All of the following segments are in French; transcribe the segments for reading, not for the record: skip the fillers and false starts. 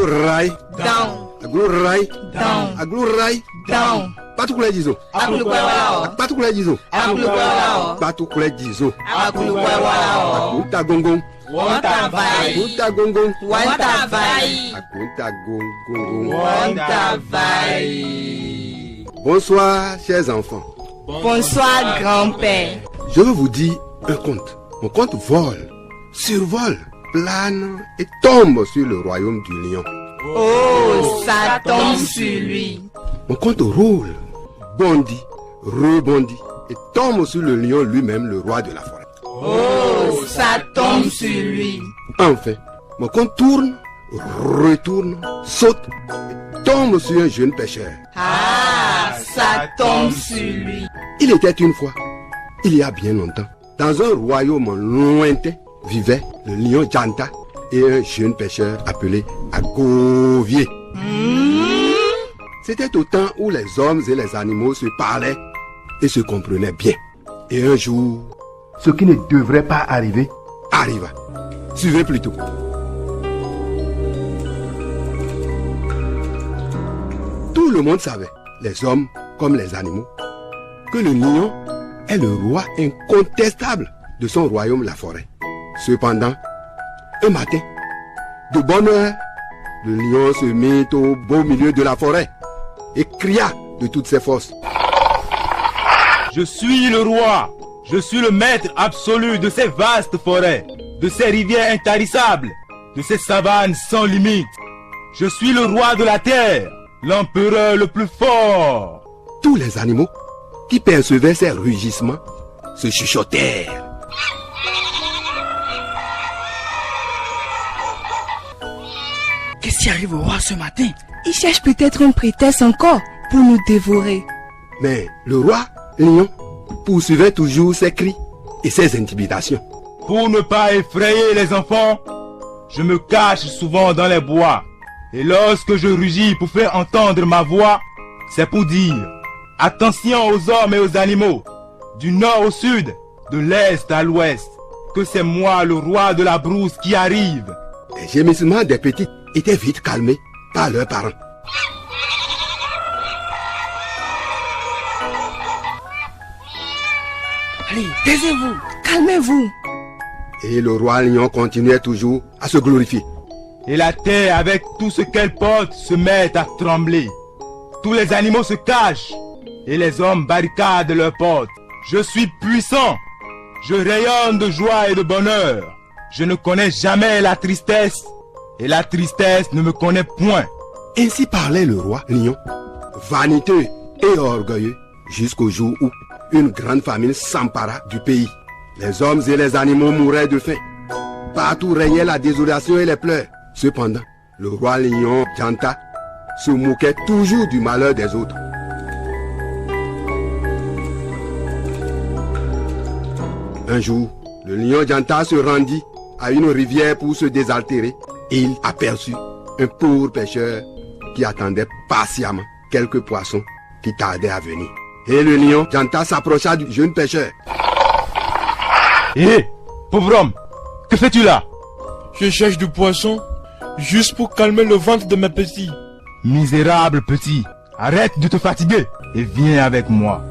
Aglurai. Down. Aglurai. Down. Aglurai. Down. Patukule dizo. Akulukwewa. Patukule dizo. Akulukwewa. Patukule dizo. Akulukwewa. Akunta gongong. Wanta vai. Akunta gongong. Wanta vai. Akunta gongong. Wanta vai. Bonsoir, chers enfants. Bonsoir, grand-père. Je veux vous dire un conte. Mon conte vole, survole, plane et tombe sur le royaume du lion. Oh, ça tombe sur lui. Mon conte roule, bondit, rebondit et tombe sur le lion lui-même, le roi de la forêt. Oh, ça tombe sur lui. Enfin, mon conte tourne, retourne, saute et tombe sur un jeune pêcheur. Ah, ça tombe sur lui. Il était une fois, il y a bien longtemps, dans un royaume lointain, vivait le lion Janta et un jeune pêcheur appelé Agovier. C'était au temps où les hommes et les animaux se parlaient et se comprenaient bien. Et un jour, ce qui ne devrait pas arriver, arriva. Suivez plutôt. Tout le monde savait, les hommes comme les animaux, que le lion est le roi incontestable de son royaume, la forêt. Cependant, un matin, de bonne heure, le lion se mit au beau milieu de la forêt et cria de toutes ses forces. Je suis le roi, je suis le maître absolu de ces vastes forêts, de ces rivières intarissables, de ces savanes sans limite. Je suis le roi de la terre, l'empereur le plus fort. Tous les animaux qui percevaient ces rugissements se chuchotèrent. Qu'est-ce qui arrive au roi ce matin? Il cherche peut-être un prétexte encore pour nous dévorer. Mais le roi lion poursuivait toujours ses cris et ses intimidations. Pour ne pas effrayer les enfants, je me cache souvent dans les bois. Et lorsque je rugis pour faire entendre ma voix, c'est pour dire attention aux hommes et aux animaux, du nord au sud, de l'est à l'ouest, que c'est moi le roi de la brousse qui arrive. Les gémissements des petits étaient vite calmés par leurs parents. Allez, taisez-vous. Calmez-vous. Et le roi lion continuait toujours à se glorifier. Et la terre avec tout ce qu'elle porte se met à trembler. Tous les animaux se cachent et les hommes barricadent leurs portes. Je suis puissant. Je rayonne de joie et de bonheur. Je ne connais jamais la tristesse et la tristesse ne me connaît point. Ainsi parlait le roi lion, vaniteux et orgueilleux, jusqu'au jour où une grande famine s'empara du pays. Les hommes et les animaux mouraient de faim. Partout régnait la désolation et les pleurs. Cependant, le roi lion Janta se moquait toujours du malheur des autres. Un jour, le lion Janta se rendit à une rivière pour se désaltérer et il aperçut un pauvre pêcheur qui attendait patiemment quelques poissons qui tardaient à venir. Et le lion Janta s'approcha du jeune pêcheur. Hé, pauvre homme, que fais-tu là? Je cherche du poisson, juste pour calmer le ventre de mes petits. Misérable petit, arrête de te fatiguer et viens avec moi.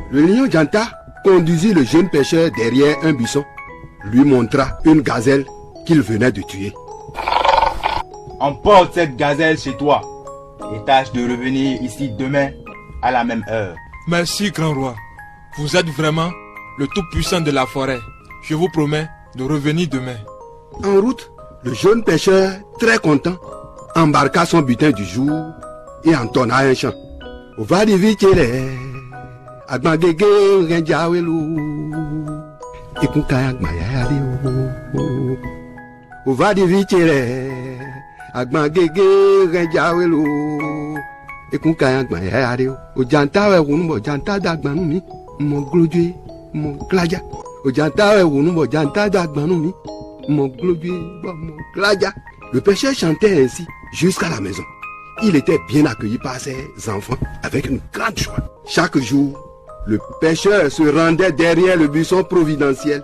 Le lion Janta conduisit le jeune pêcheur derrière un buisson, lui montra une gazelle qu'il venait de tuer. Emporte cette gazelle chez toi et tâche de revenir ici demain à la même heure. Merci, grand roi. Vous êtes vraiment le tout-puissant de la forêt. Je vous promets de revenir demain. En route, le jeune pêcheur, très content, embarqua son butin du jour et entonna un chant. Au va de vitele, agbangege renjawelu, ekunkaya gmayari o. Au va de vitele, agbangege renjawelu, ekunkaya gmayari o. O janta we wunbo janta dagbanu mi, mo glodue, mo glaja. O janta we wunbo janta dagbanu mi. Le pêcheur chantait ainsi jusqu'à la maison. Il était bien accueilli par ses enfants avec une grande joie. Chaque jour, le pêcheur se rendait derrière le buisson providentiel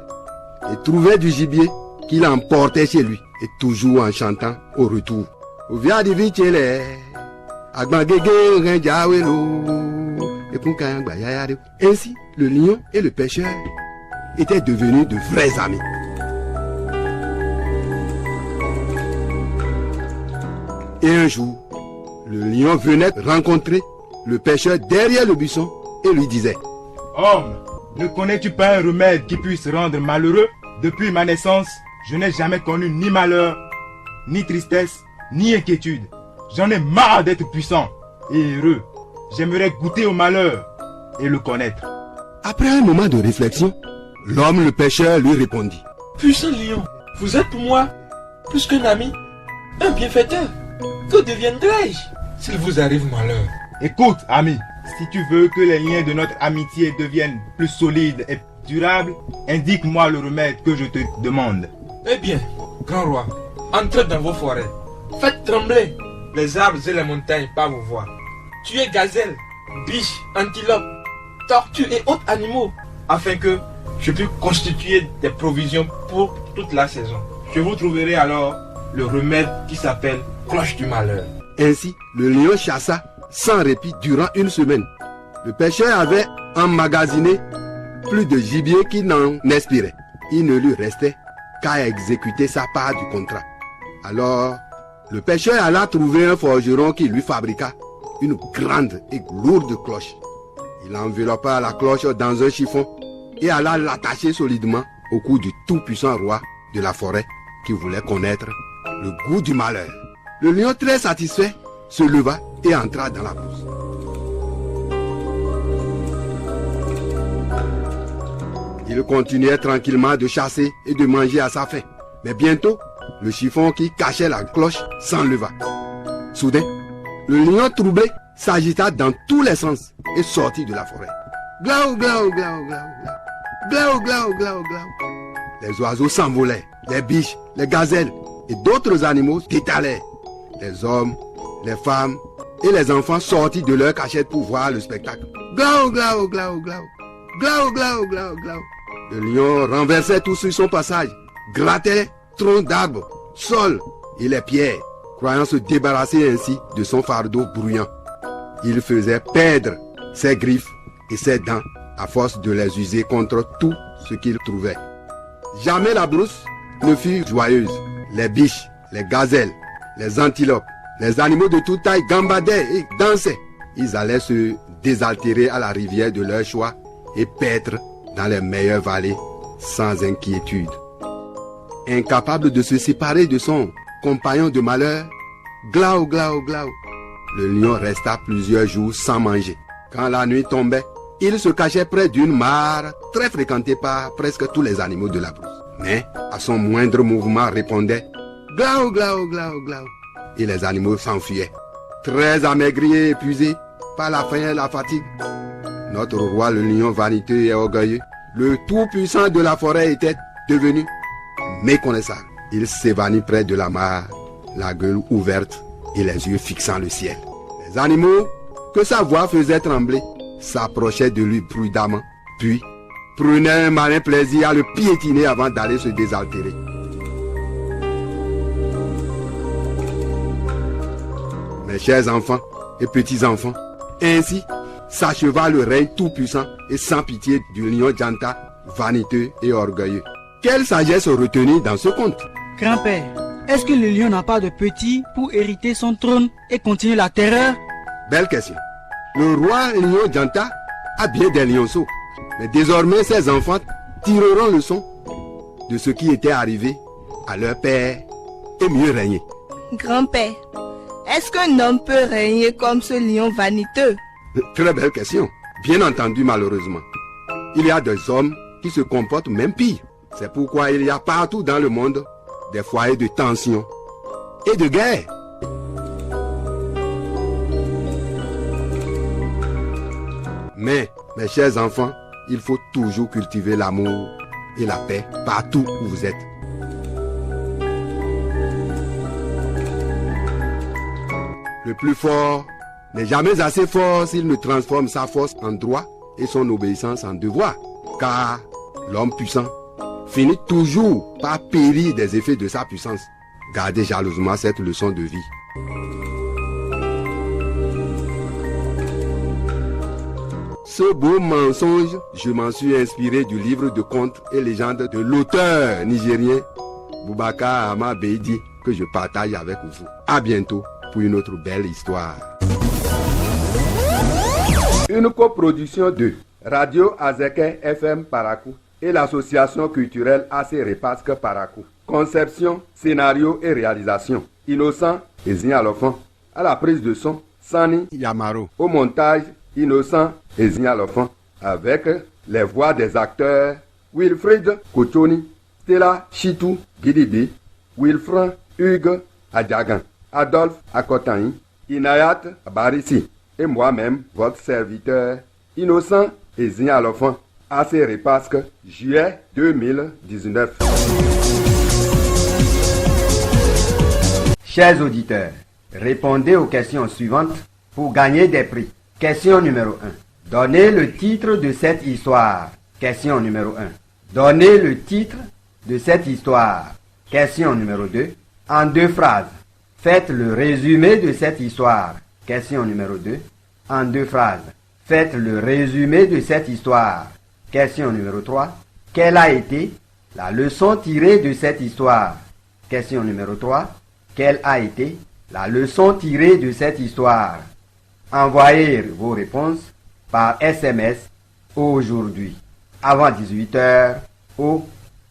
et trouvait du gibier qu'il emportait chez lui, et toujours en chantant au retour. Ainsi, le lion et le pêcheur étaient devenus de vrais amis. Et un jour, le lion venait rencontrer le pêcheur derrière le buisson et lui disait: Homme, ne connais-tu pas un remède qui puisse rendre malheureux? Depuis ma naissance, je n'ai jamais connu ni malheur, ni tristesse, ni inquiétude. J'en ai marre d'être puissant et heureux. J'aimerais goûter au malheur et le connaître. Après un moment de réflexion, l'homme le pêcheur lui répondit: Puissant lion, vous êtes pour moi plus qu'un ami, un bienfaiteur. Que deviendrai-je s'il vous arrive malheur? Écoute, ami, si tu veux que les liens de notre amitié deviennent plus solides et durables, indique-moi le remède que je te demande. Eh bien, grand roi, entrez dans vos forêts. Faites trembler les arbres et les montagnes par vos voix. Tuez gazelles, biches, antilopes, tortues et autres animaux, afin que je puisse constituer des provisions pour toute la saison. Je vous trouverai alors le remède qui s'appelle cloche du malheur. Ainsi, le lion chassa sans répit durant une semaine. Le pêcheur avait emmagasiné plus de gibier qu'il n'en expirait. Il ne lui restait qu'à exécuter sa part du contrat. Alors, le pêcheur alla trouver un forgeron qui lui fabriqua une grande et lourde cloche. Il enveloppa la cloche dans un chiffon et alla l'attacher solidement au cou du tout-puissant roi de la forêt qui voulait connaître le goût du malheur. Le lion, très satisfait, se leva et entra dans la brousse. Il continuait tranquillement de chasser et de manger à sa faim. Mais bientôt, le chiffon qui cachait la cloche s'enleva. Soudain, le lion troublé s'agita dans tous les sens et sortit de la forêt. Glaou, glaou, glaou, glaou, glaou. Glaou, glaou, glaou, glaou. Les oiseaux s'envolaient, les biches, les gazelles et d'autres animaux détalaient. Les hommes, les femmes et les enfants sortis de leur cachette pour voir le spectacle. Glaou, glaou, glaou, glaou. Glaou, glaou, glaou, glaou. Le lion renversait tout sur son passage, grattait troncs d'arbres, sol et les pierres, croyant se débarrasser ainsi de son fardeau bruyant. Il faisait perdre ses griffes et ses dents à force de les user contre tout ce qu'il trouvait. Jamais la brousse ne fut joyeuse. Les biches, les gazelles, les antilopes, les animaux de toute taille gambadaient et dansaient. Ils allaient se désaltérer à la rivière de leur choix et paître dans les meilleures vallées sans inquiétude. Incapable de se séparer de son compagnon de malheur, glaou, glaou, glaou, le lion resta plusieurs jours sans manger. Quand la nuit tombait, il se cachait près d'une mare très fréquentée par presque tous les animaux de la brousse. Mais à son moindre mouvement répondait glaou, glaou, glaou, glaou. Et les animaux s'enfuyaient, très amaigris et épuisés par la faim et la fatigue. Notre roi, le lion vaniteux et orgueilleux, le tout-puissant de la forêt, était devenu méconnaissable. Il s'évanouit près de la mare, la gueule ouverte et les yeux fixant le ciel. Les animaux, que sa voix faisait trembler, s'approchaient de lui prudemment, puis prenaient un malin plaisir à le piétiner avant d'aller se désaltérer. Mes chers enfants et petits-enfants, ainsi s'acheva le règne tout-puissant et sans pitié du lion Janta, vaniteux et orgueilleux. Quelle sagesse retenir dans ce conte? Grand-père, est-ce que le lion n'a pas de petit pour hériter son trône et continuer la terreur? Belle question. Le roi lion Janta a bien des lionceaux, mais désormais ses enfants tireront leçon de ce qui était arrivé à leur père et mieux régner. Grand-père, est-ce qu'un homme peut régner comme ce lion vaniteux? Très belle question. Bien entendu, malheureusement. Il y a des hommes qui se comportent même pire. C'est pourquoi il y a partout dans le monde des foyers de tension et de guerre. Mais, mes chers enfants, il faut toujours cultiver l'amour et la paix partout où vous êtes. Le plus fort n'est jamais assez fort s'il ne transforme sa force en droit et son obéissance en devoir. Car l'homme puissant finit toujours par périr des effets de sa puissance. Gardez jalousement cette leçon de vie. Ce beau mensonge, je m'en suis inspiré du livre de contes et légendes de l'auteur nigérien Boubacar Ahmad Beidi que je partage avec vous. À bientôt pour une autre belle histoire. Une coproduction de Radio Azeke FM Parakou et l'association culturelle AC Repasque Parakou. Conception, scénario et réalisation. Innocent et Zignalofan. À la prise de son, Sani Yamaro. Au montage, Innocent et Zignalofan. Avec les voix des acteurs Wilfried Kochoni, Stella Chitou Gidibi, Wilfran Hugues Adjagan, Adolphe Akotaï, Inayat Barissi et moi-même, votre serviteur, Innocent et Zignalofan, AC Repasque, juillet 2019. Chers auditeurs, répondez aux questions suivantes pour gagner des prix. Question numéro 1. Donnez le titre de cette histoire. Question numéro 1. Donnez le titre de cette histoire. Question numéro 2. En 2 phrases. Faites le résumé de cette histoire. Question numéro 2. En 2 phrases. Faites le résumé de cette histoire. Question numéro 3. Quelle a été la leçon tirée de cette histoire? Question numéro 3. Quelle a été la leçon tirée de cette histoire? Envoyez vos réponses par SMS aujourd'hui, avant 18h, au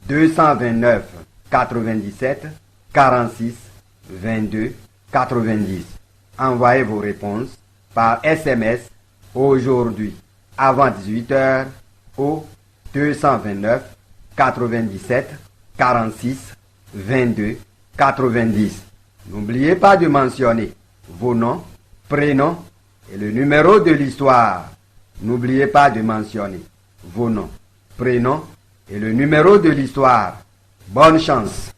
229 97 46 22 90. Envoyez vos réponses par SMS aujourd'hui, avant 18h, au 229 97 46 22 90. N'oubliez pas de mentionner vos noms, prénoms et le numéro de l'histoire. N'oubliez pas de mentionner vos noms, prénoms et le numéro de l'histoire. Bonne chance!